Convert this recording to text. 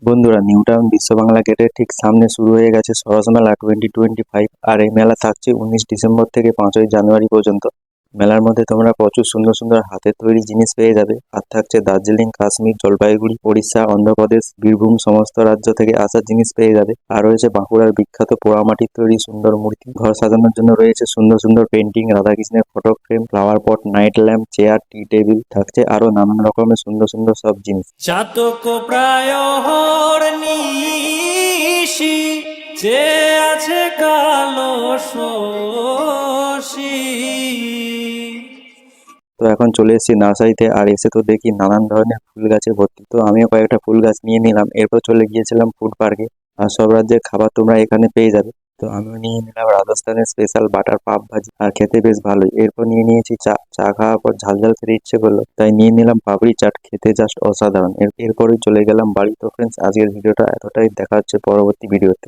বন্ধুরা, new town বিশ্ব বাংলা গেটের ঠিক সামনে শুরু হয়ে গেছে সরস মেলা 2025। আর এই মেলা থাকছে 19 ডিসেম্বর থেকে 5ই জানুয়ারি পর্যন্ত। মেলার মধ্যে তোমরা প্রচুর সুন্দর সুন্দর হাতের তৈরি জিনিস পেয়ে যাবে। আর থাকছে দার্জিলিং, কাশ্মীর, জলপাইগুড়ি, ওড়িশা, অন্ধ্রপ্রদেশ, বীরভূম সমস্ত রাজ্য থেকে আসা জিনিস পেয়ে যাবে। আর রয়েছে বাঁকুড়ার বিখ্যাত পোড়ামাটির তৈরি সুন্দর মূর্তি। ঘর সাজানোর জন্য রয়েছে সুন্দর সুন্দর পেন্টিং, রাধাকৃষ্ণের photo frame, flower pot, night lamp, chair, টি টেবিল। থাকছে আরো নানান রকমের সুন্দর সুন্দর সব জিনিস। চাতক প্রায় নিশি যে আছে কালো শশী। তো এখন চলে এসেছি নার্সারিতে, আর এসে তো দেখি নানান ধরনের ফুল গাছে ভর্তি। তো আমিও কয়েকটা ফুল গাছ নিয়ে নিলাম। এরপর চলে গিয়েছিলাম ফুড পার্কে। আর সব রাজ্যের খাবার তোমরা এখানে পেয়ে যাবে। তো আমিও নিয়ে নিলাম রাজস্থানের স্পেশাল বাটার পাভ ভাজি, আর খেতে বেশ ভালোই। এরপর নিয়ে নিয়েছি চা। চা খাওয়ার পর ঝাল ঝাল খেতে ইচ্ছে করলো, তাই নিয়ে নিলাম পাপড়ি চাট, খেতে জাস্ট অসাধারণ। এরপরেই চলে গেলাম বাড়ি। তো ফ্রেন্ডস, আজকের ভিডিওটা এতটাই, দেখা হচ্ছে পরবর্তী ভিডিওতে।